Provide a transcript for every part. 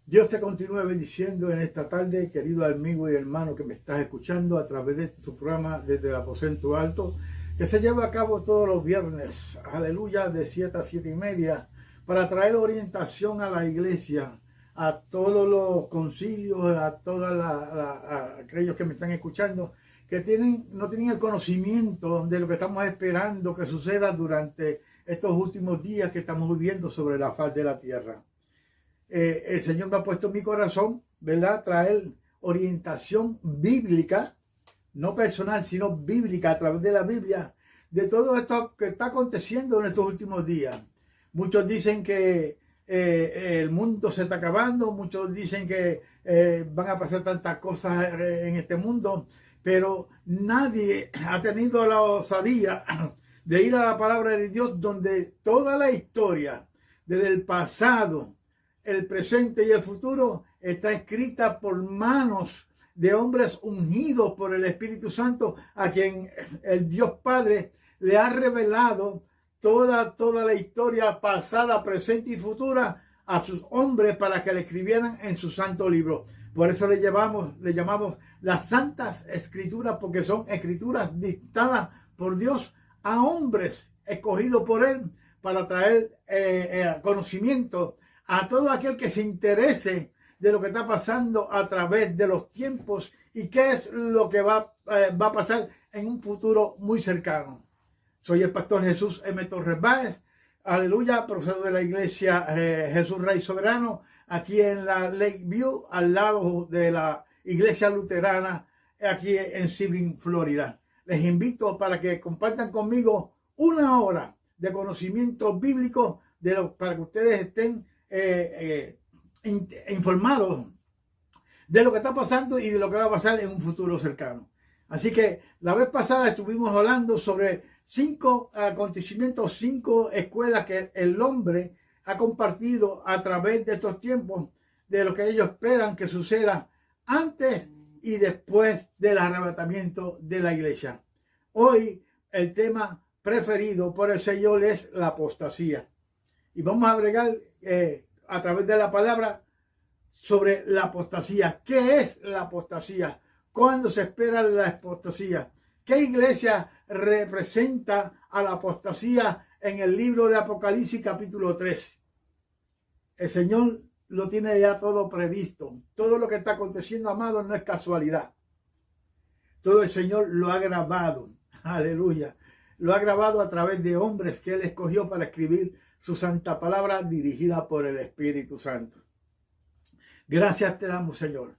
Dios te continúe bendiciendo en esta tarde, querido amigo y hermano que me estás escuchando a través de su programa desde el aposento alto, que se lleva a cabo todos los viernes, aleluya, de 7 a 7 y media, para traer orientación a la iglesia, a todos los concilios, a todos aquellos que me están escuchando, que no tienen el conocimiento de lo que estamos esperando que suceda durante estos últimos días que estamos viviendo sobre la faz de la tierra. El Señor me ha puesto en mi corazón, ¿verdad?, traer orientación bíblica, no personal, sino bíblica, a través de la Biblia, de todo esto que está aconteciendo en estos últimos días. Muchos dicen que el mundo se está acabando, muchos dicen que van a pasar tantas cosas en este mundo, pero nadie ha tenido la osadía de ir a la palabra de Dios, donde toda la historia, desde el pasado, el presente y el futuro, está escrita por manos de hombres ungidos por el Espíritu Santo, a quien el Dios Padre le ha revelado toda la historia pasada, presente y futura a sus hombres para que le escribieran en su santo libro. Por eso le llamamos las Santas Escrituras, porque son escrituras dictadas por Dios a hombres escogidos por Él para traer conocimiento a todo aquel que se interese de lo que está pasando a través de los tiempos y qué es lo que va a pasar en un futuro muy cercano. Soy el pastor Jesús M. Torres Báez, aleluya, profesor de la iglesia Jesús Rey Soberano, aquí en la Lakeview, al lado de la iglesia luterana, aquí en Sebring, Florida. Les invito para que compartan conmigo una hora de conocimiento bíblico para que ustedes estén informados de lo que está pasando y de lo que va a pasar en un futuro cercano. Así que la vez pasada estuvimos hablando sobre 5 acontecimientos, 5 escuelas que el hombre ha compartido a través de estos tiempos, de lo que ellos esperan que suceda antes y después del arrebatamiento de la iglesia. Hoy el tema preferido por el Señor es la apostasía. Y vamos a bregar a través de la palabra sobre la apostasía. ¿Qué es la apostasía? ¿Cuándo se espera la apostasía? ¿Qué iglesia representa a la apostasía en el libro de Apocalipsis capítulo 3? El Señor lo tiene ya todo previsto. Todo lo que está aconteciendo, amados, no es casualidad. Todo el Señor lo ha grabado. Aleluya. Lo ha grabado a través de hombres que Él escogió para escribir su santa palabra dirigida por el Espíritu Santo. Gracias te damos, Señor,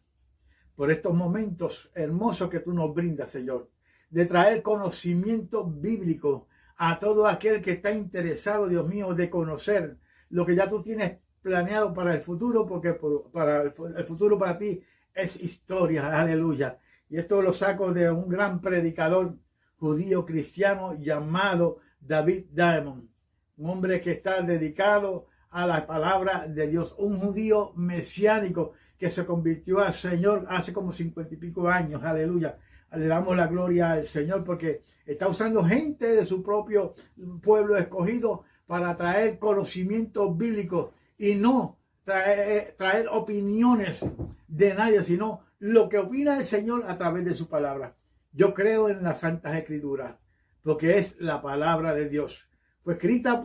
por estos momentos hermosos que tú nos brindas, Señor, de traer conocimiento bíblico a todo aquel que está interesado, Dios mío, de conocer lo que ya tú tienes planeado para el futuro, porque el futuro para ti es historia, aleluya. Y esto lo saco de un gran predicador judío cristiano llamado David Diamond, un hombre que está dedicado a la palabra de Dios, un judío mesiánico que se convirtió al Señor hace como 50 y pico años, aleluya. Le damos la gloria al Señor porque está usando gente de su propio pueblo escogido para traer conocimiento bíblico y no traer opiniones de nadie, sino lo que opina el Señor a través de su palabra. Yo creo en las Santas Escrituras porque es la palabra de Dios. Fue escrita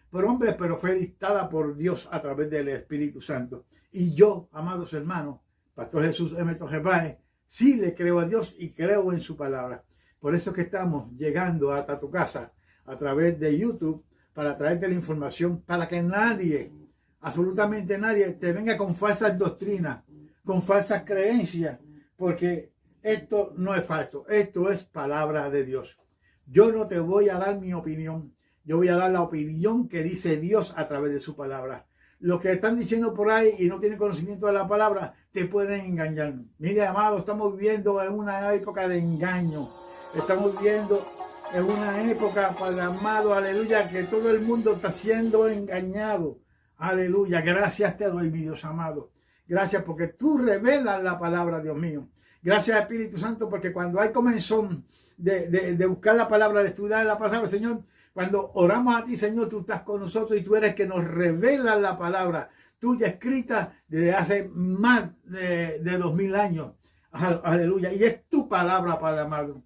por hombres, pero fue dictada por Dios a través del Espíritu Santo. Y yo, amados hermanos, Pastor Jesús M. Torres Báez, sí le creo a Dios y creo en su palabra. Por eso que estamos llegando hasta tu casa a través de YouTube para traerte la información, para que nadie, absolutamente nadie, te venga con falsas doctrinas, con falsas creencias, porque esto no es falso, esto es palabra de Dios. Yo no te voy a dar mi opinión. Yo voy a dar la opinión que dice Dios a través de su palabra. Los que están diciendo por ahí y no tienen conocimiento de la palabra, te pueden engañar. Mire, amado, estamos viviendo en una época de engaño. Estamos viviendo en una época, Padre amado, aleluya, que todo el mundo está siendo engañado. Aleluya, gracias te doy, mi Dios amado. Gracias porque tú revelas la palabra, Dios mío. Gracias, Espíritu Santo, porque cuando hay comenzón de buscar la palabra, de estudiar la palabra, Señor, cuando oramos a ti, Señor, tú estás con nosotros y tú eres que nos revelas la palabra. tuya escrita desde hace más de 2000 años. Aleluya. Y es tu palabra, Padre amado.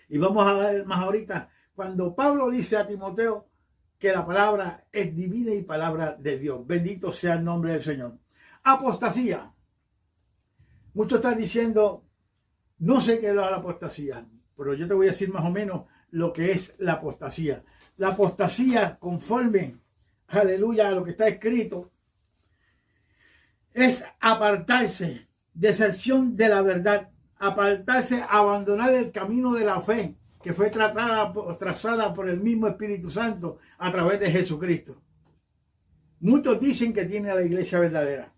Y vamos a ver más ahorita, cuando Pablo dice a Timoteo que la palabra es divina y palabra de Dios. Bendito sea el nombre del Señor. Apostasía. Muchos están diciendo, no sé qué es la apostasía, pero yo te voy a decir más o menos lo que es la apostasía. La apostasía, conforme, aleluya, a lo que está escrito, es apartarse, deserción de la verdad, apartarse, abandonar el camino de la fe que fue trazada por el mismo Espíritu Santo a través de Jesucristo. Muchos dicen que tiene la iglesia verdadera.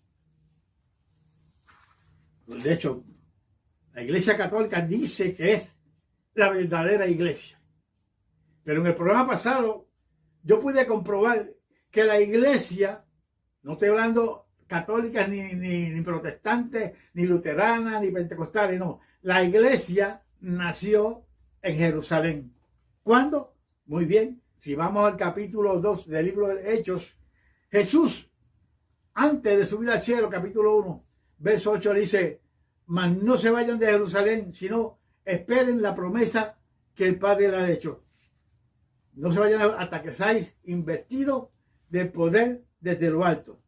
De hecho, la iglesia católica dice que es la verdadera iglesia. Pero en el programa pasado yo pude comprobar que la iglesia, no estoy hablando católicas ni protestantes, ni luteranas, ni pentecostales, no. La iglesia nació en Jerusalén. ¿Cuándo? Muy bien, si vamos al capítulo 2 del libro de Hechos, Jesús, antes de subir al cielo, capítulo 1, verso 8, le dice, mas no se vayan de Jerusalén, sino esperen la promesa que el Padre le ha hecho. No se vayan hasta que seáis investidos del poder desde lo alto.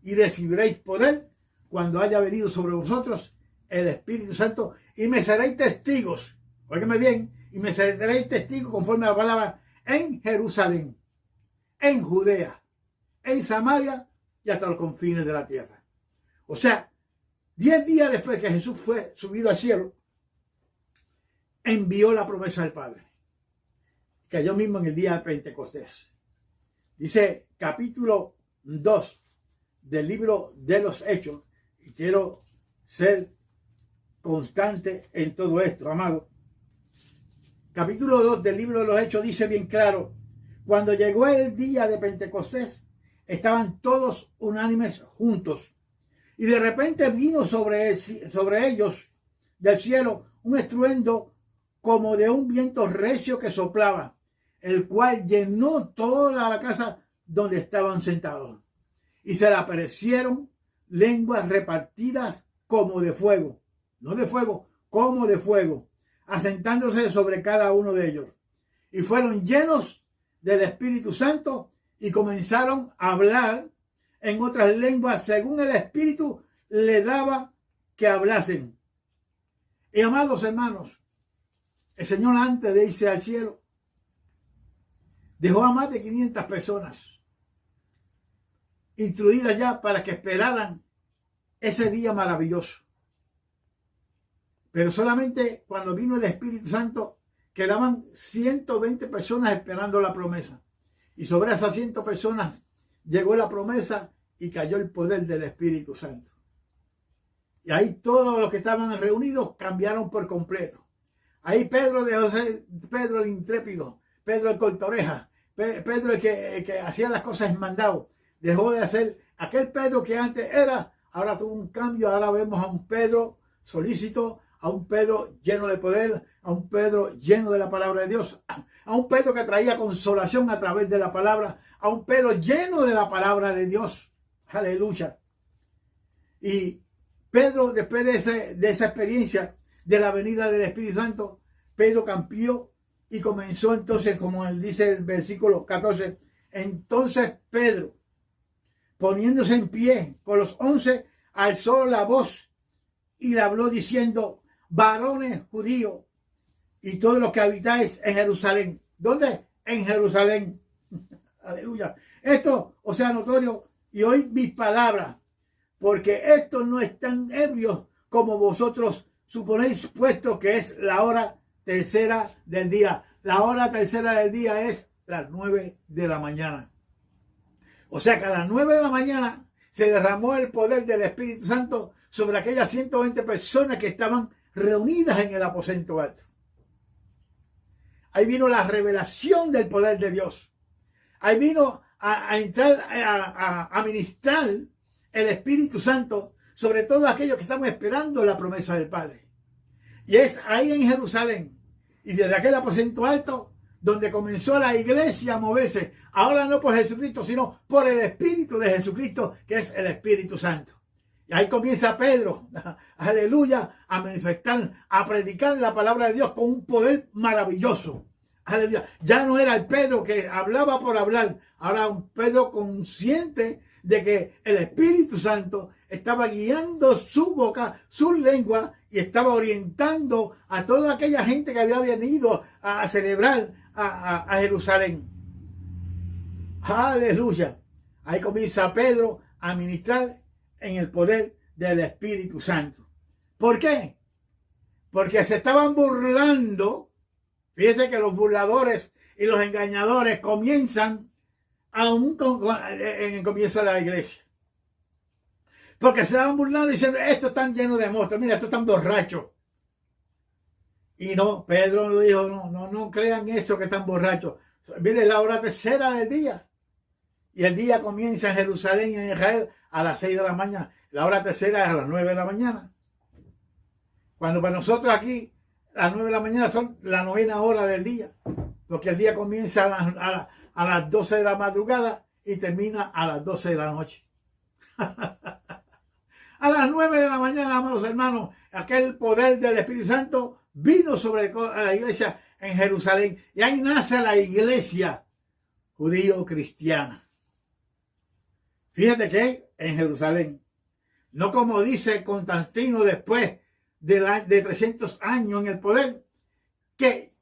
Y recibiréis poder cuando haya venido sobre vosotros el Espíritu Santo y me seréis testigos, óigame bien, y me seréis testigos conforme a la palabra en Jerusalén, en Judea, en Samaria y hasta los confines de la tierra. O sea, 10 días después que Jesús fue subido al cielo, envió la promesa del Padre. Cayó mismo en el día de Pentecostés. Dice capítulo 2 del libro de los Hechos, y quiero ser constante en todo esto, amado. Capítulo 2 del libro de los Hechos dice bien claro, cuando llegó el día de Pentecostés, estaban todos unánimes juntos, y de repente vino sobre ellos del cielo un estruendo como de un viento recio que soplaba, el cual llenó toda la casa donde estaban sentados. Y se le aparecieron lenguas repartidas como de fuego, no de fuego, como de fuego, asentándose sobre cada uno de ellos. Y fueron llenos del Espíritu Santo y comenzaron a hablar en otras lenguas según el Espíritu le daba que hablasen. Y amados hermanos, el Señor antes de irse al cielo dejó a más de 500 personas instruidas ya para que esperaran ese día maravilloso. Pero solamente cuando vino el Espíritu Santo quedaban 120 personas esperando la promesa. Y sobre esas 100 personas llegó la promesa y cayó el poder del Espíritu Santo. Y ahí todos los que estaban reunidos cambiaron por completo. Ahí Pedro el intrépido, Pedro el cortaorejas, Pedro el que hacía las cosas en mandado, dejó de hacer aquel Pedro que antes era, ahora tuvo un cambio, ahora vemos a un Pedro solícito, a un Pedro lleno de poder, a un Pedro lleno de la palabra de Dios, a un Pedro que traía consolación a través de la palabra, a un Pedro lleno de la palabra de Dios. Aleluya. Y Pedro, después de esa experiencia de la venida del Espíritu Santo, Pedro cambió y comenzó entonces, como él dice el versículo 14, entonces Pedro, poniéndose en pie con los 11, alzó la voz y le habló diciendo, varones judíos y todos los que habitáis en Jerusalén. ¿Dónde? En Jerusalén. Aleluya. Esto, o sea, notorio, y oíd mis palabras, porque estos no están ebrios como vosotros suponéis, puesto que es la hora tercera del día. La hora tercera del día es las 9 de la mañana. O sea que a las 9 de la mañana se derramó el poder del Espíritu Santo sobre aquellas 120 personas que estaban reunidas en el aposento alto. Ahí vino la revelación del poder de Dios. Ahí vino a entrar, a ministrar el Espíritu Santo sobre todo aquellos que estamos esperando la promesa del Padre. Y es ahí en Jerusalén. Y desde aquel aposento alto donde comenzó la iglesia a moverse. Ahora no por Jesucristo, sino por el Espíritu de Jesucristo, que es el Espíritu Santo. Y ahí comienza Pedro, aleluya, a manifestar, a predicar la palabra de Dios con un poder maravilloso. Aleluya. Ya no era el Pedro que hablaba por hablar, ahora un Pedro consciente de que el Espíritu Santo estaba guiando su boca, su lengua, y estaba orientando a toda aquella gente que había venido a celebrar a Jerusalén. Aleluya. Ahí comienza Pedro a ministrar en el poder del Espíritu Santo. ¿Por qué? Porque se estaban burlando. Fíjense que los burladores y los engañadores comienzan aún en el comienzo de la iglesia. Porque se estaban burlando diciendo, estos están llenos de monstruos, mira, estos están borrachos. Y no, Pedro lo dijo, no crean eso que están borrachos. Mire, la hora tercera del día. Y el día comienza en Jerusalén y en Israel a las 6 de la mañana. La hora tercera es a las 9 de la mañana. Cuando para nosotros aquí, las 9 de la mañana son la 9ª hora del día. Porque el día comienza a las 12 de la madrugada y termina a las 12 de la noche. A las 9 de la mañana, amados hermanos, aquel poder del Espíritu Santo vino sobre la iglesia en Jerusalén. Y ahí nace la iglesia judío-cristiana. Fíjate que en Jerusalén, no como dice Constantino después de 300 años en el poder, que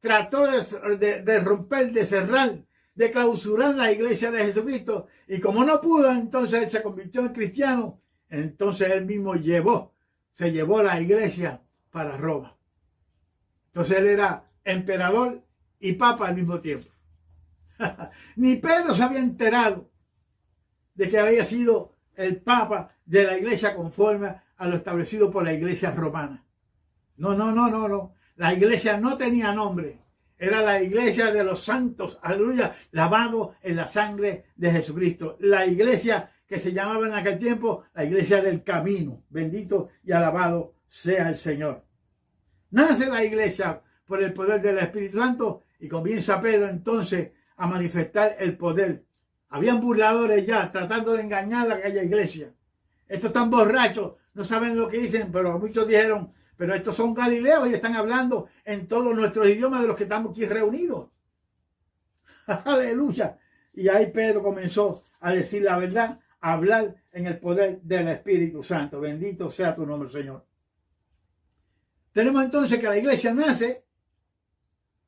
trató de romper, de cerrar, de clausurar la iglesia de Jesucristo, y como no pudo, entonces él se convirtió en cristiano. Entonces él mismo se llevó la iglesia para Roma. Entonces él era emperador y papa al mismo tiempo. Ni Pedro se había enterado de que había sido el papa de la iglesia conforme a lo establecido por la iglesia romana. No. La iglesia no tenía nombre. Era la iglesia de los santos, aleluya, lavado en la sangre de Jesucristo. La iglesia que se llamaba en aquel tiempo la iglesia del camino. Bendito y alabado sea el Señor. Nace la iglesia por el poder del Espíritu Santo y comienza Pedro entonces a manifestar el poder. Habían burladores ya tratando de engañar a aquella iglesia. Estos están borrachos, no saben lo que dicen, pero muchos dijeron, pero estos son galileos y están hablando en todos nuestros idiomas de los que estamos aquí reunidos. Aleluya. Y ahí Pedro comenzó a decir la verdad, a hablar en el poder del Espíritu Santo. Bendito sea tu nombre, Señor. Tenemos entonces que la iglesia nace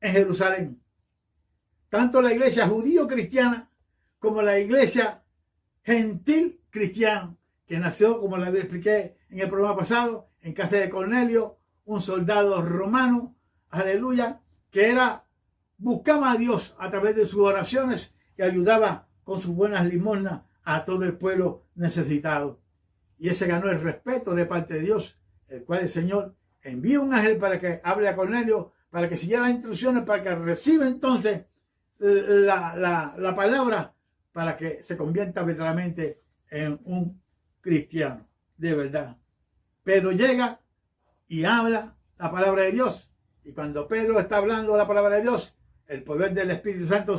en Jerusalén. Tanto la iglesia judío-cristiana como la iglesia gentil cristiana, que nació, como les expliqué en el programa pasado, en casa de Cornelio, un soldado romano, aleluya, que buscaba a Dios a través de sus oraciones y ayudaba con sus buenas limosnas a todo el pueblo necesitado. Y ese ganó el respeto de parte de Dios, el cual el Señor envía un ángel para que hable a Cornelio, para que siguiera las instrucciones, para que reciba entonces la palabra, para que se convierta verdaderamente en un cristiano de verdad. Pedro llega y habla la palabra de Dios. Y cuando Pedro está hablando la palabra de Dios, el poder del Espíritu Santo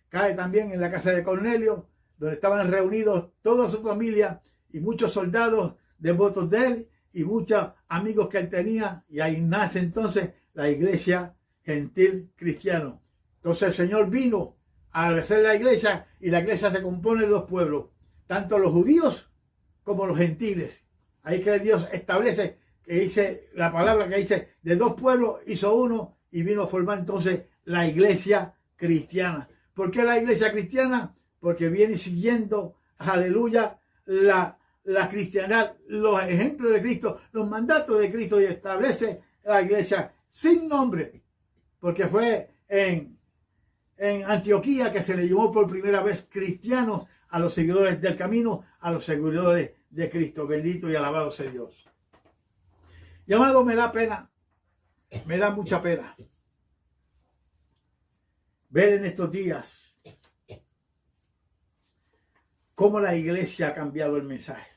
cae también en la casa de Cornelio, donde estaban reunidos toda su familia y muchos soldados devotos de él y muchos amigos que él tenía. Y ahí nace entonces la iglesia gentil cristiana. Entonces el Señor vino a hacer la iglesia, y la iglesia se compone de dos pueblos, tanto los judíos como los gentiles. Ahí que Dios establece, que dice la palabra que dice, de dos pueblos hizo uno, y vino a formar entonces la iglesia cristiana. ¿Por qué la iglesia cristiana? Porque viene siguiendo, aleluya, la cristiandad, los ejemplos de Cristo, los mandatos de Cristo, y establece la iglesia sin nombre, porque fue en Antioquía que se le llamó por primera vez cristianos a los seguidores del camino, a los seguidores de Cristo. Bendito y alabado sea Dios. Y amado, me da pena, me da mucha pena ver en estos días cómo la iglesia ha cambiado el mensaje.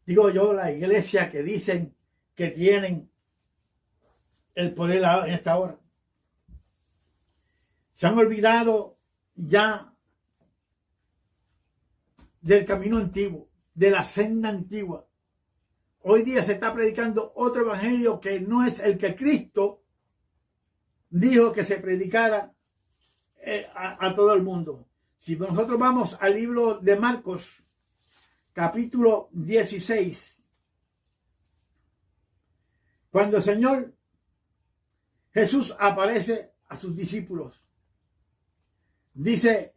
Digo yo, la iglesia que dicen que tienen el poder en esta hora. Se han olvidado ya del camino antiguo, de la senda antigua. Hoy día se está predicando otro evangelio que no es el que Cristo dijo que se predicara a todo el mundo. Si nosotros vamos al libro de Marcos, capítulo 16, cuando el Señor Jesús aparece a sus discípulos, dice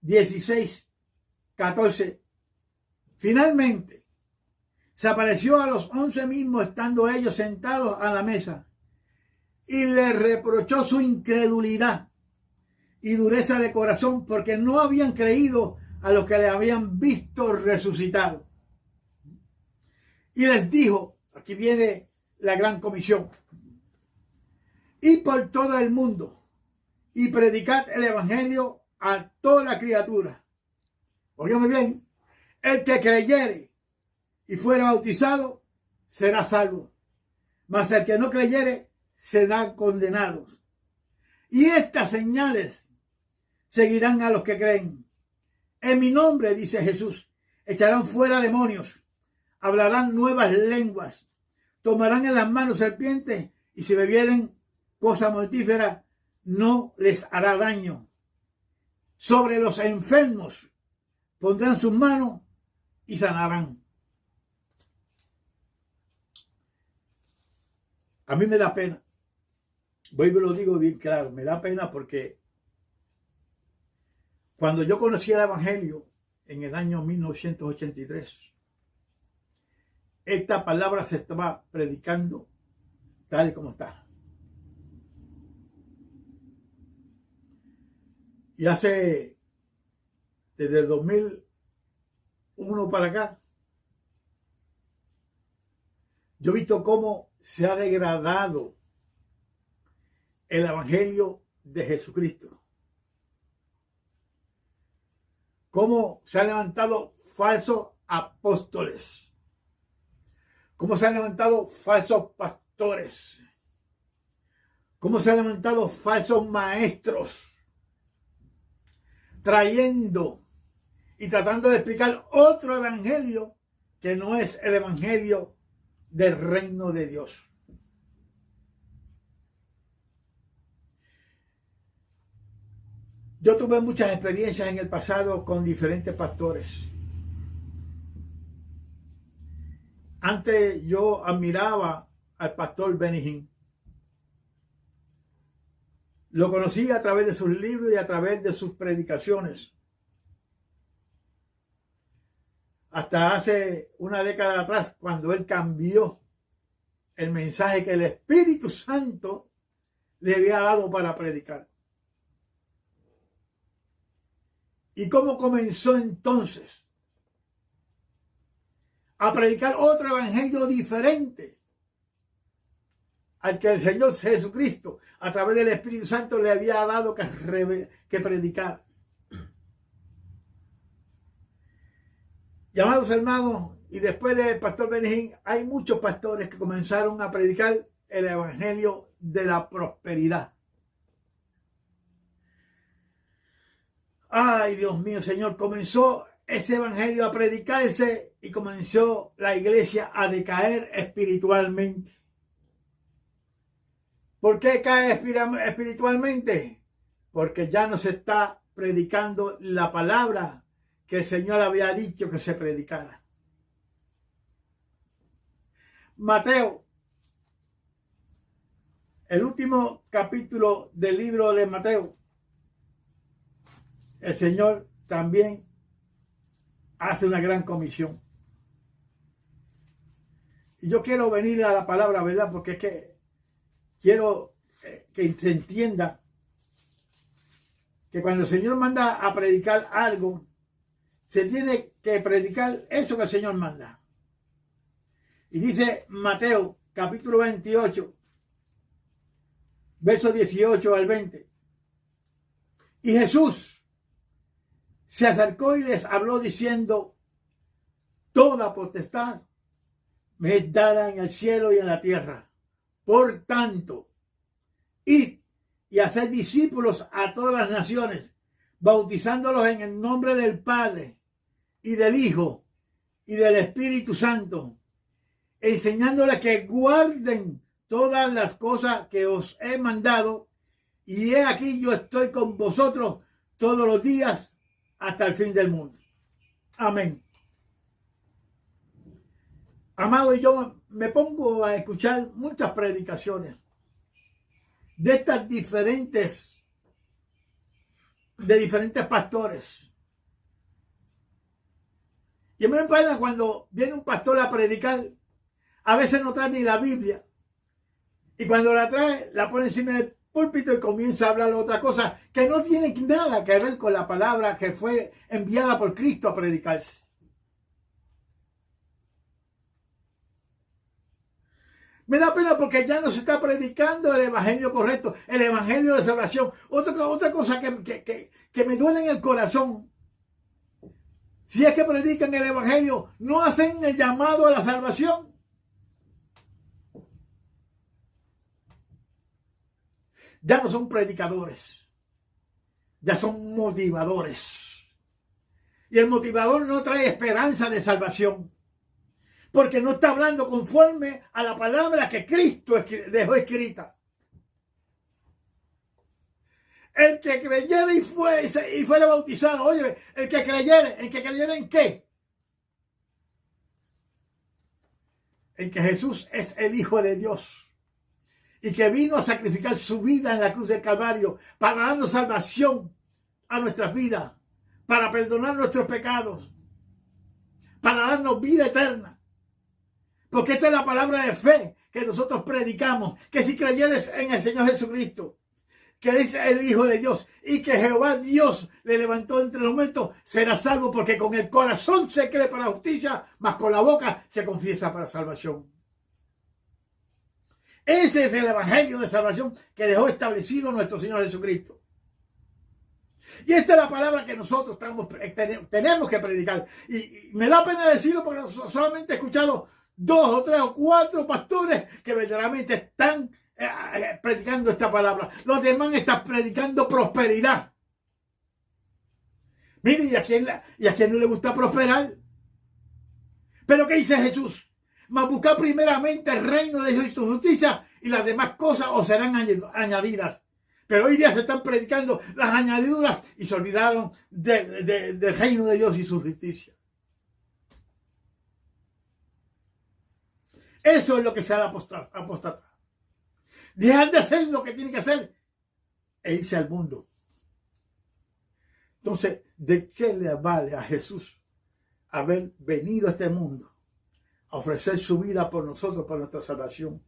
16, 14, finalmente se apareció a los 11 mismos estando ellos sentados a la mesa y les reprochó su incredulidad y dureza de corazón porque no habían creído a los que le habían visto resucitado. Y les dijo, aquí viene la gran comisión, y por todo el mundo y predicad el evangelio a toda la criatura. Óigame bien, el que creyere y fuera bautizado será salvo, mas el que no creyere será condenado. Y estas señales seguirán a los que creen. En mi nombre, dice Jesús, echarán fuera demonios, hablarán nuevas lenguas, tomarán en las manos serpientes y si bebieren cosa mortífera no les hará daño. Sobre los enfermos pondrán sus manos y sanarán. A mí me da pena. Voy y lo digo bien claro, me da pena porque cuando yo conocí el evangelio en el año 1983, esta palabra se estaba predicando tal y como está. Y desde el 2001 para acá, yo he visto cómo se ha degradado el evangelio de Jesucristo. Cómo se han levantado falsos apóstoles. Cómo se han levantado falsos pastores. Cómo se han levantado falsos maestros. Trayendo y tratando de explicar otro evangelio que no es el evangelio del reino de Dios. Yo tuve muchas experiencias en el pasado con diferentes pastores. Antes yo admiraba al pastor Benny Hinn. Lo conocí a través de sus libros y a través de sus predicaciones. Hasta hace una década atrás, cuando él cambió el mensaje que el Espíritu Santo le había dado para predicar. ¿Y cómo comenzó entonces a predicar otro evangelio diferente al que el Señor Jesucristo a través del Espíritu Santo le había dado que predicar? Llamados hermanos, y después del pastor Benny Hinn, hay muchos pastores que comenzaron a predicar el evangelio de la prosperidad. Ay, Dios mío, Señor, comenzó ese evangelio a predicarse y comenzó la iglesia a decaer espiritualmente. ¿Por qué cae espiritualmente? Porque ya no se está predicando la palabra que el Señor había dicho que se predicara. Mateo, el último capítulo del libro de Mateo, el Señor también hace una gran comisión. Y yo quiero venir a la palabra, ¿verdad? Porque es que quiero que se entienda que cuando el Señor manda a predicar algo, se tiene que predicar eso que el Señor manda. Y dice Mateo, capítulo 28, versos 18 al 20. Y Jesús se acercó y les habló diciendo: toda potestad me es dada en el cielo y en la tierra. Por tanto, id y hacer discípulos a todas las naciones, bautizándolos en el nombre del Padre y del Hijo y del Espíritu Santo, enseñándoles que guarden todas las cosas que os he mandado, y he aquí yo estoy con vosotros todos los días hasta el fin del mundo. Amén. Amado, yo me pongo a escuchar muchas predicaciones de estas diferentes pastores. Y me pena cuando viene un pastor a predicar, a veces no trae ni la Biblia. Y cuando la trae, la pone encima del púlpito y comienza a hablar otra cosa que no tiene nada que ver con la palabra que fue enviada por Cristo a predicarse. Me da pena porque ya no se está predicando el evangelio correcto, el evangelio de salvación. Otra cosa que me duele en el corazón. Si es que predican el evangelio, no hacen el llamado a la salvación. Ya no son predicadores, ya son motivadores. Y el motivador no trae esperanza de salvación, porque no está hablando conforme a la palabra que Cristo dejó escrita. El que creyera y fuera bautizado, oye, el que creyera ¿en qué? En que Jesús es el Hijo de Dios y que vino a sacrificar su vida en la cruz del Calvario para darnos salvación a nuestras vidas, para perdonar nuestros pecados, para darnos vida eterna. Porque esta es la palabra de fe que nosotros predicamos, que si creyeres en el Señor Jesucristo, que es el Hijo de Dios y que Jehová Dios le levantó entre los muertos, será salvo, porque con el corazón se cree para justicia, mas con la boca se confiesa para salvación. Ese es el evangelio de salvación que dejó establecido nuestro Señor Jesucristo. Y esta es la palabra que nosotros tenemos que predicar. Y me da pena decirlo porque solamente he escuchado 2 o 3 o 4 pastores que verdaderamente están predicando esta palabra. Los demás están predicando prosperidad. Mire, ¿y a quién no le gusta prosperar? Pero ¿qué dice Jesús? Mas buscar primeramente el reino de Dios y su justicia, y las demás cosas os serán añadidas. Pero hoy día se están predicando las añadiduras y se olvidaron del reino de Dios y su justicia. Eso es lo que se ha apostatado. Dejar de hacer lo que tiene que hacer e irse al mundo. Entonces, ¿de qué le vale a Jesús haber venido a este mundo a ofrecer su vida por nosotros, por nuestra salvación,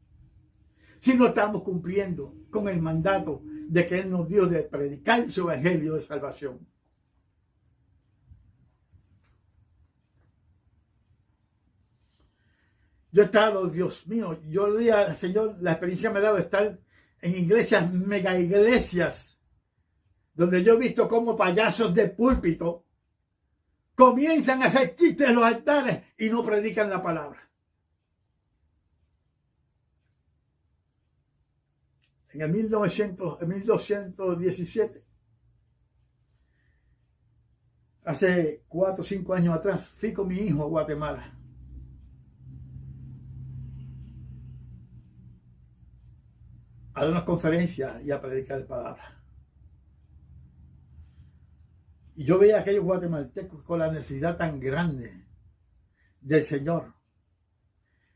si no estamos cumpliendo con el mandato de que Él nos dio de predicar su evangelio de salvación? Yo he estado, Dios mío, yo le dije al Señor, la experiencia me ha dado estar en iglesias, mega iglesias, donde yo he visto cómo payasos de púlpito comienzan a hacer chistes en los altares y no predican la palabra. En el 1217, hace 4 o 5 años atrás, fui con mi hijo a Guatemala. A dar unas conferencias y a predicar la palabra. Y yo veía a aquellos guatemaltecos con la necesidad tan grande del Señor,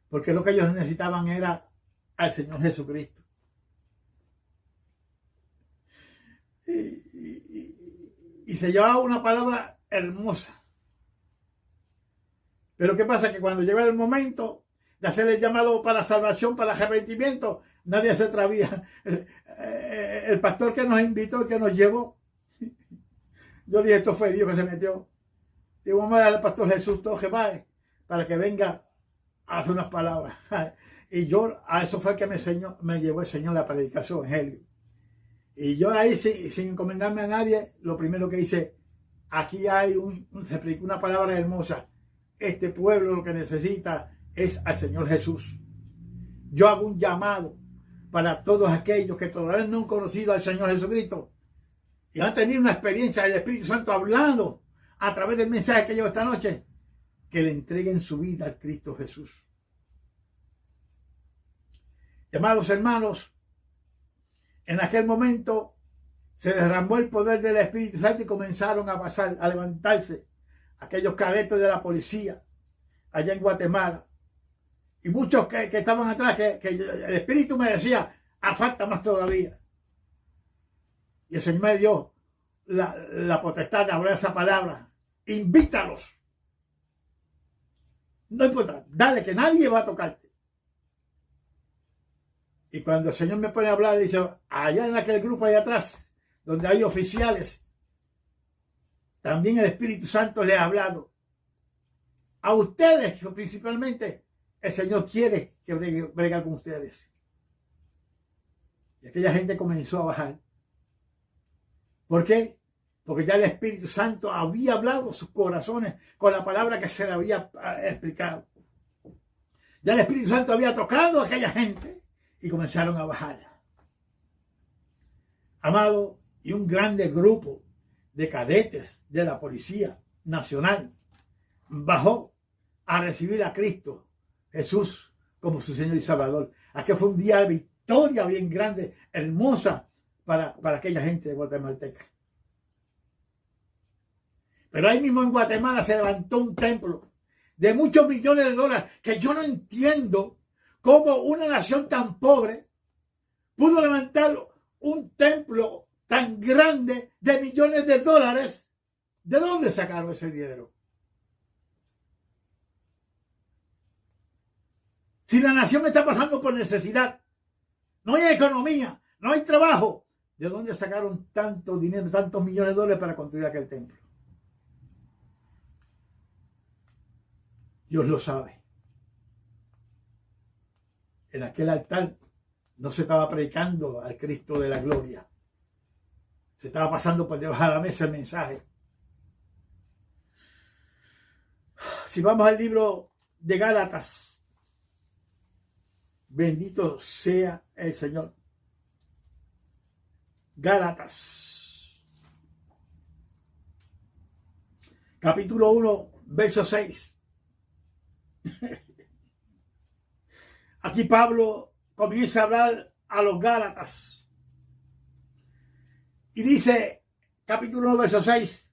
porque lo que ellos necesitaban era al Señor Jesucristo. Y se llevaba una palabra hermosa. Pero ¿qué pasa? Que cuando llega el momento de hacer el llamado para salvación, para arrepentimiento, nadie se atrevía. El pastor que nos invitó, que nos llevó, yo dije, esto fue Dios que se metió. Digo, vamos a darle al pastor Jesús Toje para que venga a hacer unas palabras. Y yo, a eso fue que me llevó el Señor la predicación evangelio. Y yo ahí, sin encomendarme a nadie, lo primero que hice, aquí hay se predicó una palabra hermosa. Este pueblo lo que necesita es al Señor Jesús. Yo hago un llamado para todos aquellos que todavía no han conocido al Señor Jesucristo y han tenido una experiencia del Espíritu Santo hablando a través del mensaje que llevo esta noche, que le entreguen su vida al Cristo Jesús. Amados hermanos, en aquel momento se derramó el poder del Espíritu Santo y comenzaron a pasar, a levantarse aquellos cadetes de la policía allá en Guatemala. Y muchos que estaban atrás, que el Espíritu me decía, falta más todavía. Y el Señor me dio la potestad de hablar esa palabra. Invítalos. No importa, dale, que nadie va a tocarte. Y cuando el Señor me pone a hablar, dice, allá en aquel grupo allá atrás, donde hay oficiales, también el Espíritu Santo le ha hablado. A ustedes, principalmente, el Señor quiere que bregue con ustedes. Y aquella gente comenzó a bajar. ¿Por qué? Porque ya el Espíritu Santo había hablado sus corazones con la palabra que se le había explicado. Ya el Espíritu Santo había tocado a aquella gente y comenzaron a bajar. Amado, y un grande grupo de cadetes de la Policía Nacional bajó a recibir a Cristo Jesús como su Señor y Salvador. Aquel fue un día de victoria bien grande, hermosa para aquella gente de guatemalteca. Pero ahí mismo en Guatemala se levantó un templo de muchos millones de dólares, que yo no entiendo cómo una nación tan pobre pudo levantar un templo tan grande de millones de dólares. ¿De dónde sacaron ese dinero? Si la nación está pasando por necesidad, no hay economía, no hay trabajo, ¿de dónde sacaron tanto dinero, tantos millones de dólares para construir aquel templo? Dios lo sabe. En aquel altar no se estaba predicando al Cristo de la gloria. Se estaba pasando por debajo de la mesa el mensaje. Si vamos al libro de Gálatas, bendito sea el Señor. Gálatas, capítulo 1, verso 6. Aquí Pablo comienza a hablar a los Gálatas y dice, capítulo 1, verso 6,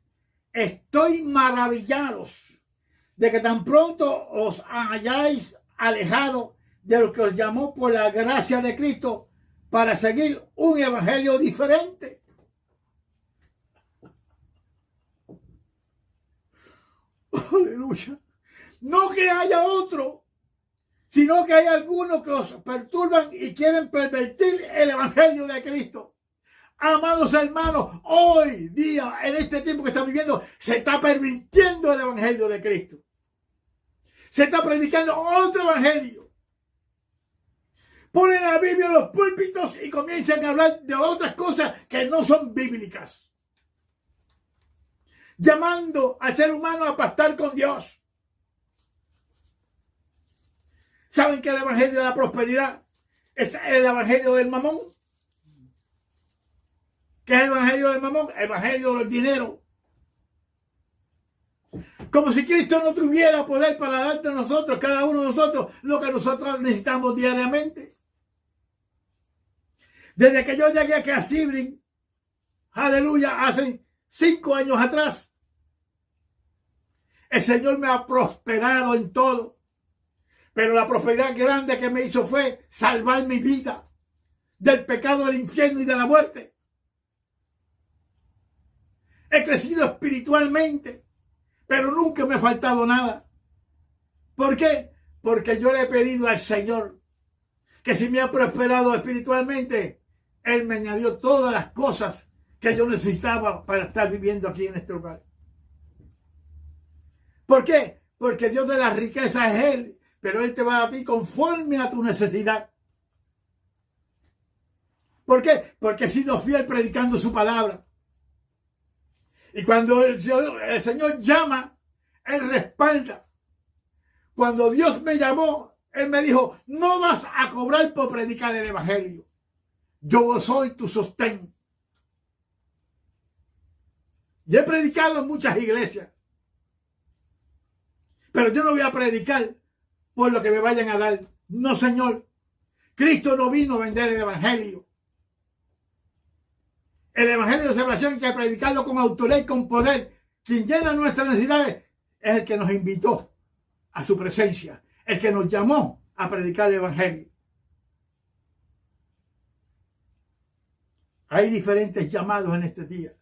estoy maravillados de que tan pronto os hayáis alejado de lo que os llamó por la gracia de Cristo para seguir un evangelio diferente. Aleluya. No que haya otro, sino que hay algunos que os perturban y quieren pervertir el evangelio de Cristo. Amados hermanos, hoy día, en este tiempo que estamos viviendo, se está pervirtiendo el evangelio de Cristo. Se está predicando otro evangelio. Ponen la Biblia en los púlpitos y comienzan a hablar de otras cosas que no son bíblicas. Llamando al ser humano a pactar con Dios. ¿Saben que el evangelio de la prosperidad es el evangelio del mamón? ¿Qué es el evangelio del mamón? El evangelio del dinero. Como si Cristo no tuviera poder para darte a nosotros, cada uno de nosotros, lo que nosotros necesitamos diariamente. Desde que yo llegué aquí a Sebring, aleluya, hace 5 años atrás, el Señor me ha prosperado en todo. Pero la prosperidad grande que me hizo fue salvar mi vida del pecado, del infierno y de la muerte. He crecido espiritualmente, pero nunca me ha faltado nada. ¿Por qué? Porque yo le he pedido al Señor que si me ha prosperado espiritualmente, Él me añadió todas las cosas que yo necesitaba para estar viviendo aquí en este lugar. ¿Por qué? Porque Dios de las riquezas es Él, pero Él te va a dar a ti conforme a tu necesidad. ¿Por qué? Porque he sido fiel predicando su palabra. Y cuando el Señor llama, Él respalda. Cuando Dios me llamó, Él me dijo, no vas a cobrar por predicar el evangelio. Yo soy tu sostén. Yo he predicado en muchas iglesias, pero yo no voy a predicar por lo que me vayan a dar. No, Señor. Cristo no vino a vender el evangelio. El evangelio de salvación hay que predicarlo con autoridad y con poder. Quien llena nuestras necesidades es el que nos invitó a su presencia, el que nos llamó a predicar el evangelio. Hay diferentes llamados en este día.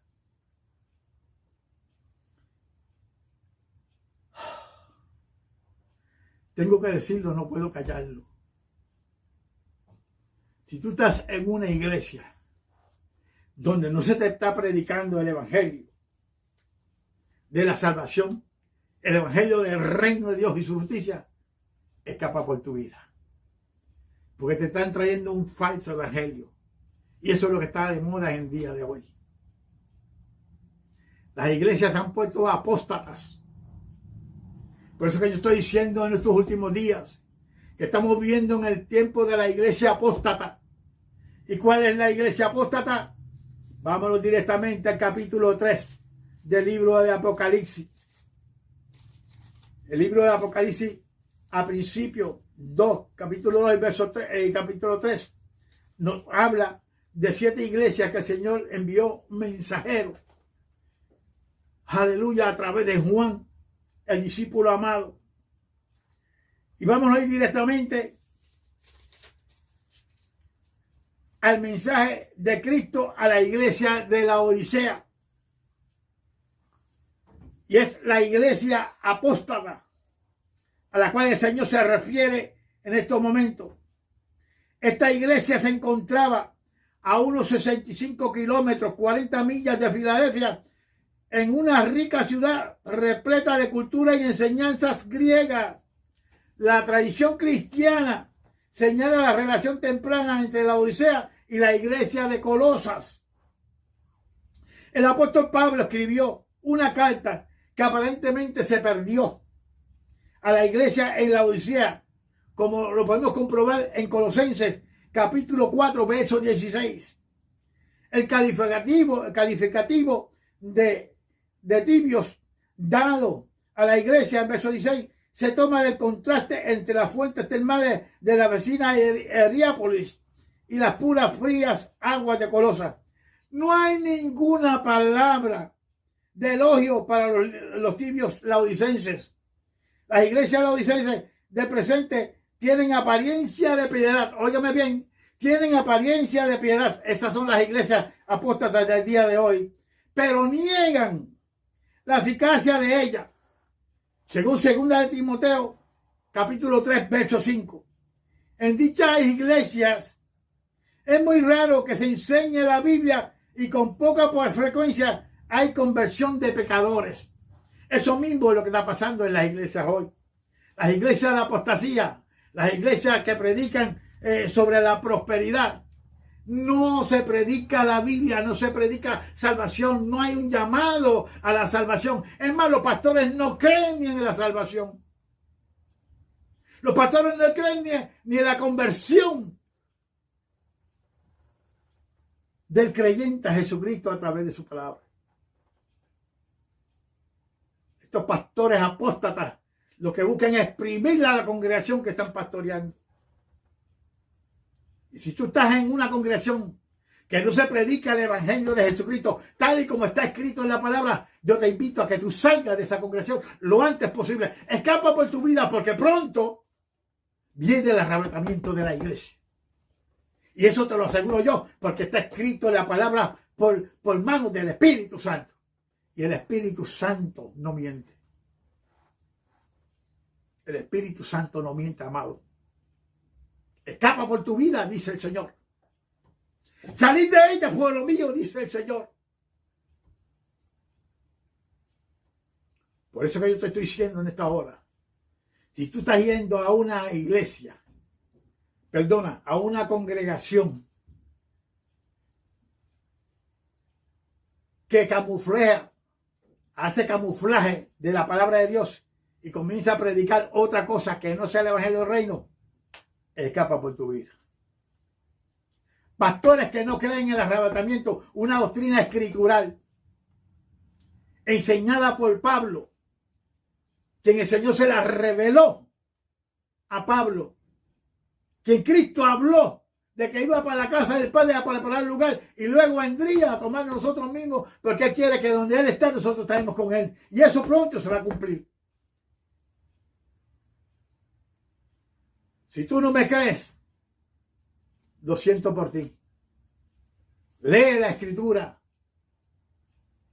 Tengo que decirlo, no puedo callarlo. Si tú estás en una iglesia donde no se te está predicando el evangelio de la salvación, el evangelio del reino de Dios y su justicia, escapa por tu vida. Porque te están trayendo un falso evangelio. Y eso es lo que está de moda en el día de hoy. Las iglesias se han puesto apóstatas. Por eso que yo estoy diciendo en estos últimos días que estamos viviendo en el tiempo de la iglesia apóstata. ¿Y cuál es la iglesia apóstata? Vámonos directamente al capítulo 3 del libro de Apocalipsis. El libro de Apocalipsis, a principio 2, capítulo 2, verso 3, capítulo 3, nos habla de 7 iglesias que el Señor envió mensajeros. Aleluya, a través de Juan, el discípulo amado. Y vamos a ir directamente al mensaje de Cristo a la iglesia de la Odisea. Y es la iglesia apóstata a la cual el Señor se refiere en estos momentos. Esta iglesia se encontraba a unos 65 kilómetros, 40 millas de Filadelfia, en una rica ciudad repleta de cultura y enseñanzas griegas. La tradición cristiana señala la relación temprana entre la Odisea y la iglesia de Colosas. El apóstol Pablo escribió una carta que aparentemente se perdió a la iglesia en la Odisea, como lo podemos comprobar en Colosenses capítulo 4, verso 16. El calificativo de tibios dado a la iglesia en verso 16 se toma del contraste entre las fuentes termales de la vecina Heriápolis y las puras frías aguas de Colosas. No hay ninguna palabra de elogio para los tibios laodicenses. Las iglesias laodicenses del presente tienen apariencia de piedad. Óigame bien, tienen apariencia de piedad. Esas son las iglesias apóstatas del día de hoy. Pero niegan la eficacia de ellas. Según 2 de Timoteo, capítulo 3, verso 5. En dichas iglesias es muy raro que se enseñe la Biblia y con poca frecuencia hay conversión de pecadores. Eso mismo es lo que está pasando en las iglesias hoy. Las iglesias de apostasía, las iglesias que predican sobre la prosperidad. No se predica la Biblia, no se predica salvación, no hay un llamado a la salvación. Es más, los pastores no creen ni en la salvación. Los pastores no creen ni en la conversión del creyente a Jesucristo a través de su palabra. Estos pastores apóstatas lo que buscan es exprimir a la congregación que están pastoreando. Y si tú estás en una congregación que no se predica el evangelio de Jesucristo tal y como está escrito en la palabra, yo te invito a que tú salgas de esa congregación lo antes posible. Escapa por tu vida porque pronto viene el arrebatamiento de la iglesia. Y eso te lo aseguro yo porque está escrito en la palabra por manos del Espíritu Santo. Y el Espíritu Santo no miente. El Espíritu Santo no miente, amado. Escapa por tu vida, dice el Señor. Salid de ella, pueblo mío, dice el Señor. Por eso que yo te estoy diciendo en esta hora. Si tú estás yendo a una iglesia, a una congregación que hace camuflaje de la palabra de Dios y comienza a predicar otra cosa que no sea el evangelio del reino, escapa por tu vida. pastores que no creen en el arrebatamiento, una doctrina escritural enseñada por Pablo, quien el Señor se la reveló a Pablo, quien Cristo habló de que iba para la casa del Padre a preparar el lugar y luego vendría a tomar nosotros mismos, porque Él quiere que donde Él está nosotros estaremos con Él, y eso pronto se va a cumplir. Si tú no me crees, lo siento por ti. Lee la Escritura.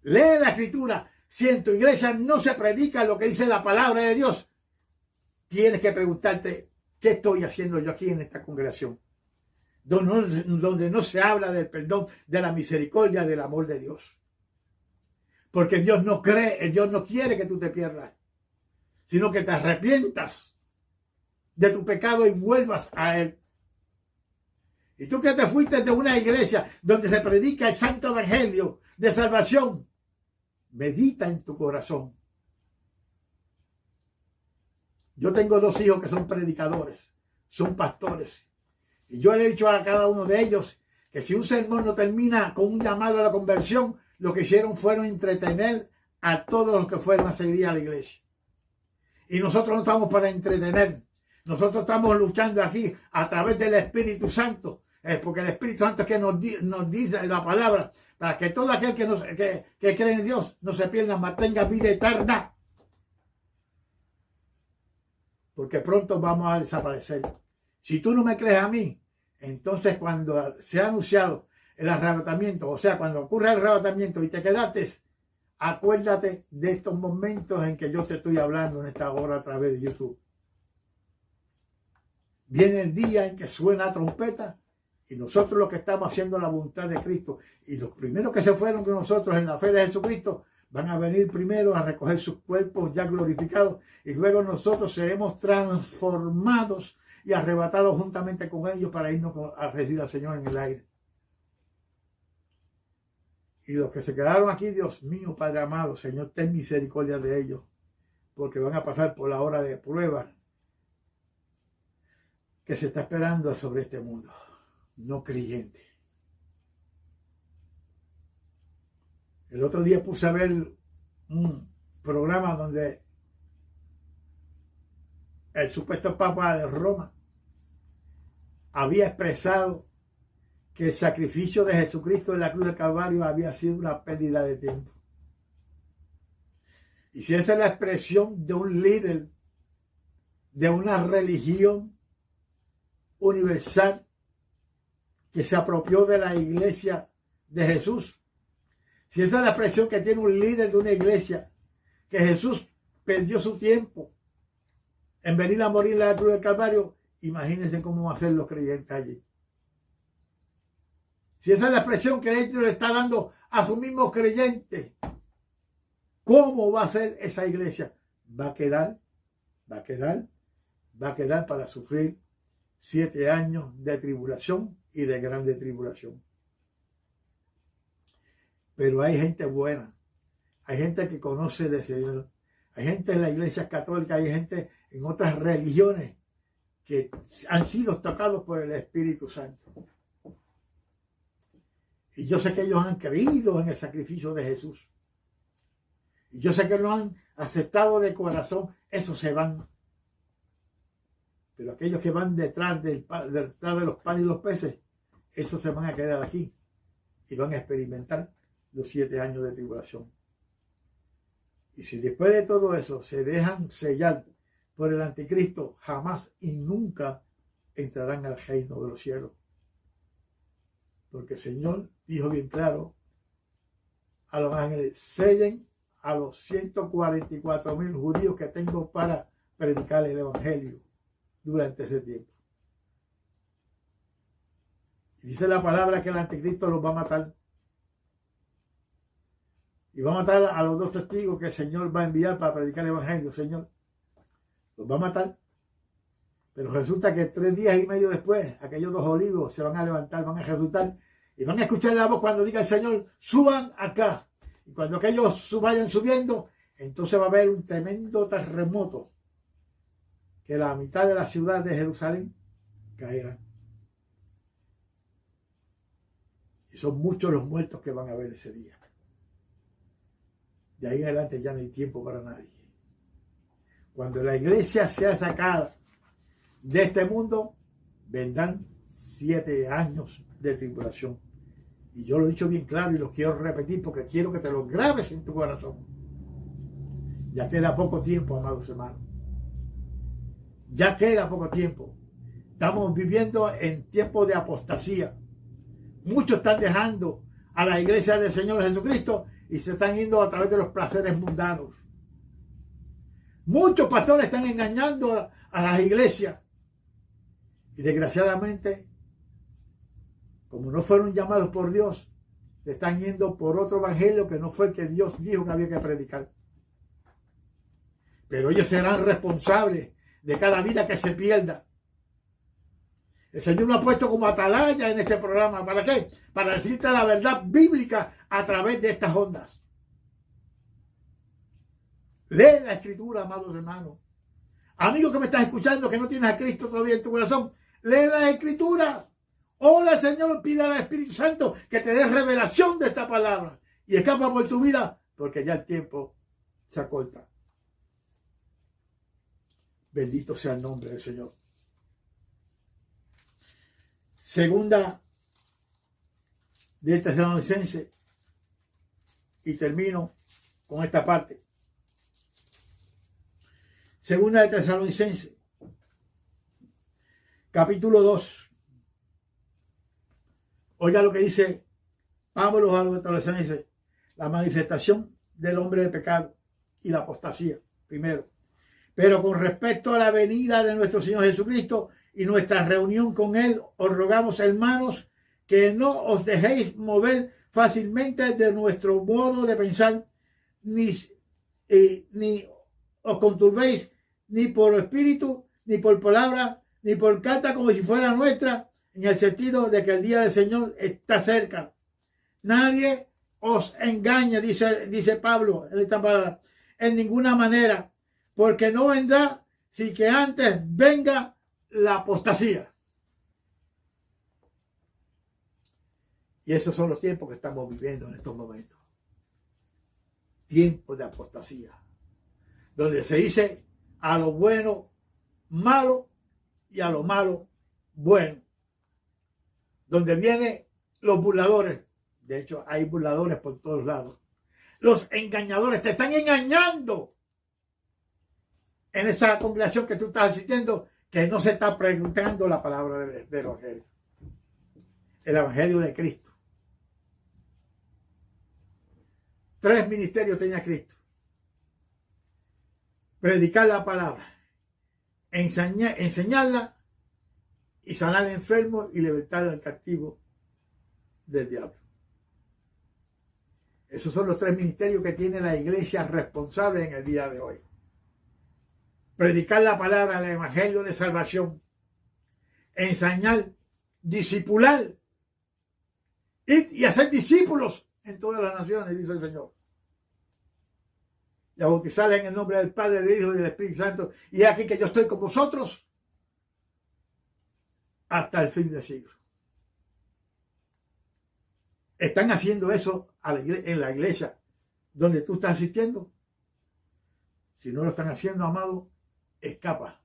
Lee la Escritura. Si en tu iglesia no se predica lo que dice la palabra de Dios, tienes que preguntarte, ¿qué estoy haciendo yo aquí en esta congregación? Donde no se habla del perdón, de la misericordia, del amor de Dios. Porque Dios no quiere que tú te pierdas, sino que te arrepientas de tu pecado y vuelvas a Él. Y tú que te fuiste de una iglesia donde se predica el santo evangelio de salvación, medita en tu corazón. Yo tengo 2 hijos que son predicadores, son pastores. Y yo le he dicho a cada uno de ellos que si un sermón no termina con un llamado a la conversión, lo que hicieron fueron entretener a todos los que fueron a seguir a la iglesia. Y nosotros no estamos para entretener. Nosotros estamos luchando aquí a través del Espíritu Santo. Porque el Espíritu Santo es que nos dice la palabra para que todo aquel que cree en Dios no se pierda, mas tenga vida eterna. Porque pronto vamos a desaparecer. Si tú no me crees a mí, entonces cuando se ha anunciado el arrebatamiento, o sea, cuando ocurre el arrebatamiento y te quedaste, acuérdate de estos momentos en que yo te estoy hablando en esta hora a través de YouTube. Viene el día en que suena trompeta y nosotros los que estamos haciendo la voluntad de Cristo y los primeros que se fueron con nosotros en la fe de Jesucristo van a venir primero a recoger sus cuerpos ya glorificados y luego nosotros seremos transformados y arrebatados juntamente con ellos para irnos a recibir al Señor en el aire. Y los que se quedaron aquí, Dios mío, Padre amado, Señor, ten misericordia de ellos, porque van a pasar por la hora de prueba que se está esperando sobre este mundo no creyente. El otro día puse a ver un programa donde el supuesto Papa de Roma había expresado que el sacrificio de Jesucristo en la cruz del Calvario había sido una pérdida de tiempo. Y si esa es la expresión de un líder de una religión universal que se apropió de la iglesia de Jesús, si esa es la expresión que tiene un líder de una iglesia, que Jesús perdió su tiempo en venir a morir en la cruz del Calvario, imagínense cómo van a ser los creyentes allí. Si esa es la expresión que ellos le está dando a sus mismos creyentes, ¿cómo va a ser esa iglesia? Va a quedar para sufrir 7 años de tribulación y de grande tribulación. Pero hay gente buena, hay gente que conoce del Señor, hay gente en la iglesia católica, hay gente en otras religiones que han sido tocados por el Espíritu Santo. Y yo sé que ellos han creído en el sacrificio de Jesús. Y yo sé que lo han aceptado de corazón, esos se van. Pero aquellos que van detrás de los panes y los peces, esos se van a quedar aquí y van a experimentar los 7 años de tribulación. Y si después de todo eso se dejan sellar por el anticristo, jamás y nunca entrarán al reino de los cielos. Porque el Señor dijo bien claro a los ángeles: sellen a los 144,000 judíos que tengo para predicar el evangelio durante ese tiempo. Y dice la palabra que el anticristo los va a matar. Y va a matar a los 2 testigos que el Señor va a enviar para predicar el evangelio. Señor, los va a matar. Pero resulta que 3 días y medio después, aquellos 2 olivos se van a levantar, van a resucitar y van a escuchar la voz cuando diga el Señor: suban acá. Y cuando aquellos vayan subiendo, entonces va a haber un tremendo terremoto, que la mitad de la ciudad de Jerusalén caerá. son muchos los muertos que van a ver ese día. De ahí en adelante ya no hay tiempo para nadie. Cuando la iglesia sea sacada de este mundo, vendrán 7 años de tribulación. Y yo lo he dicho bien claro y lo quiero repetir porque quiero que te lo grabes en tu corazón. Ya queda poco tiempo, amados hermanos. Ya queda poco tiempo. Estamos viviendo en tiempos de apostasía. Muchos están dejando a la iglesia del Señor Jesucristo y se están yendo a través de los placeres mundanos. Muchos pastores están engañando a las iglesias. Y desgraciadamente, como no fueron llamados por Dios, se están yendo por otro evangelio que no fue el que Dios dijo que había que predicar. Pero ellos serán responsables de cada vida que se pierda. El Señor nos ha puesto como atalaya en este programa. ¿Para qué? Para decirte la verdad bíblica a través de estas ondas. Lee la Escritura, amados hermanos. Amigo que me estás escuchando, que no tienes a Cristo todavía en tu corazón, lee las Escrituras. Ora al Señor, pida al Espíritu Santo que te dé revelación de esta palabra. Y escapa por tu vida, porque ya el tiempo se acorta. Bendito sea el nombre del Señor. Segunda de Tesalonicenses, y termino con esta parte. Segunda de Tesalonicenses, capítulo 2. Oiga lo que dice Pablo a los Tesalonicenses: la manifestación del hombre de pecado y la apostasía, primero. Pero con respecto a la venida de nuestro Señor Jesucristo y nuestra reunión con Él, os rogamos, hermanos, que no os dejéis mover fácilmente de nuestro modo de pensar, ni os conturbéis ni por espíritu, ni por palabra, ni por carta como si fuera nuestra, en el sentido de que el día del Señor está cerca. Nadie os engañe, dice Pablo en esta palabra, en ninguna manera, porque no vendrá sin que antes venga la apostasía. Y esos son los tiempos que estamos viviendo en estos momentos. Tiempos de apostasía, donde se dice a lo bueno malo y a lo malo bueno. Donde vienen los burladores. De hecho, hay burladores por todos lados. Los engañadores te están engañando en esa congregación que tú estás asistiendo, que no se está preguntando la palabra del evangelio. El evangelio de Cristo. 3 ministerios tenía Cristo: predicar la palabra, enseñarla y sanar al enfermo y libertar al cautivo del diablo. Esos son los 3 ministerios que tiene la iglesia responsable en el día de hoy: predicar la palabra, el evangelio de salvación, enseñar, discipular y hacer discípulos en todas las naciones, dice el Señor. Y a bautizarles en el nombre del Padre, del Hijo y del Espíritu Santo. Y aquí que yo estoy con vosotros hasta el fin del siglo. ¿Están haciendo eso en la iglesia donde tú estás asistiendo? Si no lo están haciendo, amado, escapa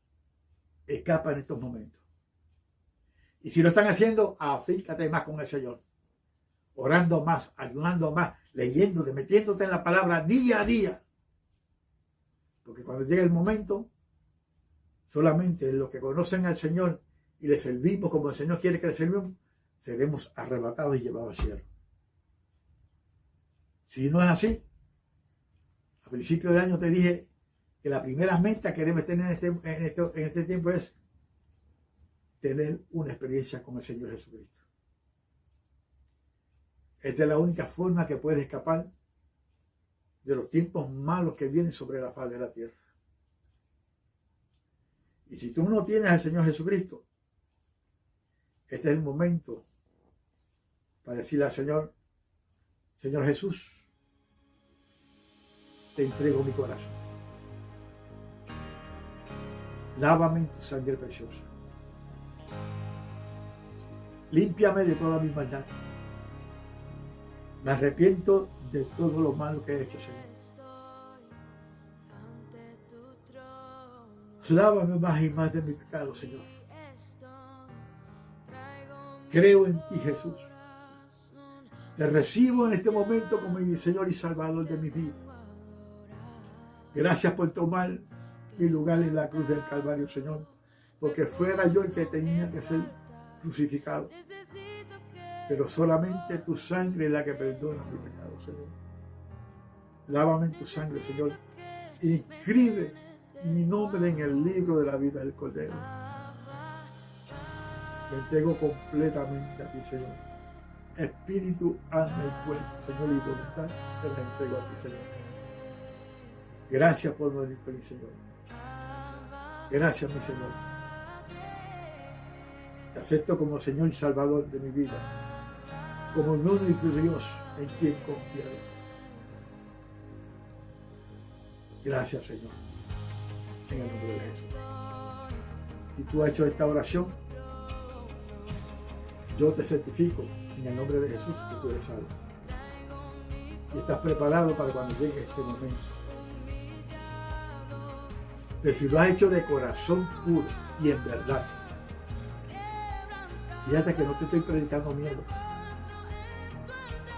en estos momentos. Y si lo están haciendo, afíncate más con el Señor, orando más, ayunando más, leyéndote, metiéndote en la palabra día a día. Porque cuando llegue el momento, solamente los que conocen al Señor y le servimos como el Señor quiere que le servimos, seremos arrebatados y llevados al cielo. Si no es así, a principio de año te dije que la primera meta que debes tener en este tiempo es tener una experiencia con el Señor Jesucristo. Esta es la única forma que puedes escapar de los tiempos malos que vienen sobre la faz de la tierra. Y si tú no tienes al Señor Jesucristo, este es el momento para decirle al Señor: Señor Jesús, te entrego mi corazón. Lávame en tu sangre preciosa. Límpiame de toda mi maldad. Me arrepiento de todo lo malo que he hecho, Señor. Lávame más y más de mi pecado, Señor. Creo en ti, Jesús. Te recibo en este momento como mi Señor y Salvador de mi vida. Gracias por tomar mi lugar en la cruz del Calvario, Señor. Porque fuera yo el que tenía que ser crucificado. Pero solamente tu sangre es la que perdona mi pecado, Señor. Lávame en tu sangre, Señor. Inscribe mi nombre en el libro de la vida del Cordero. Me entrego completamente a ti, Señor. Espíritu, alma y cuerpo, Señor, y voluntad, te la entrego a ti, Señor. Gracias por venir por mi Señor. Gracias, mi Señor. Te acepto como Señor y Salvador de mi vida, como el único Dios en quien confiaré. Gracias, Señor, en el nombre de Jesús. Si tú has hecho esta oración, yo te certifico en el nombre de Jesús que tú eres salvo. Y estás preparado para cuando llegue este momento. Pero si lo has hecho de corazón puro y en verdad, fíjate que no te estoy predicando miedo.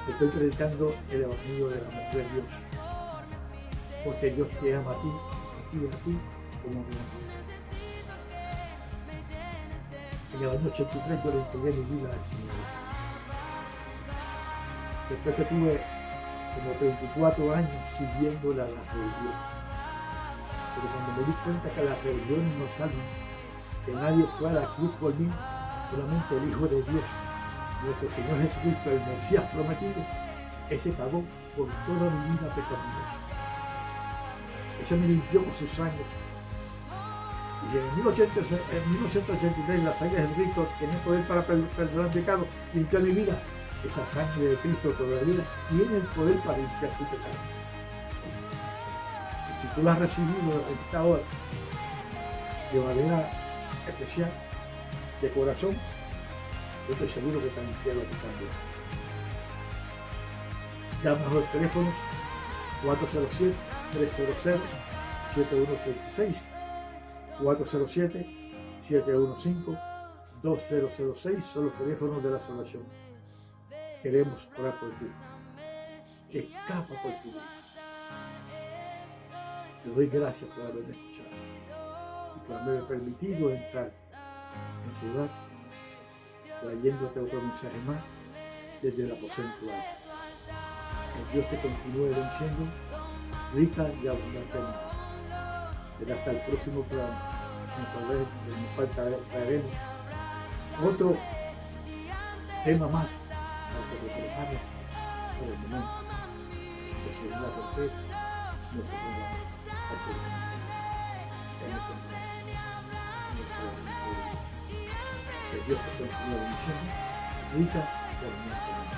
Te estoy predicando el evangelio del amor de Dios. Porque Dios te ama a ti como mi amor. En el año 83 yo le entregué mi vida al Señor. Después que tuve como 34 años sirviéndole a la religión. Pero cuando me di cuenta que las religiones no salvan, que nadie fue a la cruz por mí, solamente el Hijo de Dios, nuestro Señor Jesucristo, el Mesías prometido, ese pagó por toda mi vida pecaminosa. Ese me limpió con su sangre. Y si en 1983 la sangre de Cristo tenía poder para perdonar pecado, limpiar mi vida, esa sangre de Cristo todavía tiene el poder para limpiar tu pecado. Y si tú lo has recibido en esta hora, de manera especial, de corazón, yo estoy seguro que te han limpiado a ti también. Llama a los teléfonos 407-300-7136, 407-715-2006, son los teléfonos de la salvación. Queremos orar por ti. Escapa por tu vida. Te doy gracias por haberme escuchado y por haberme permitido entrar en tu hogar, trayéndote otro mensaje más desde el aposento alto. Que Dios te continúe venciendo rica y abundantemente. Será hasta el próximo programa, en el cual traeremos otro tema más para que te prepares por el momento de seguir la completa, no se ponga al servicio. Que Dios te continúe venciendo rica y abundantemente.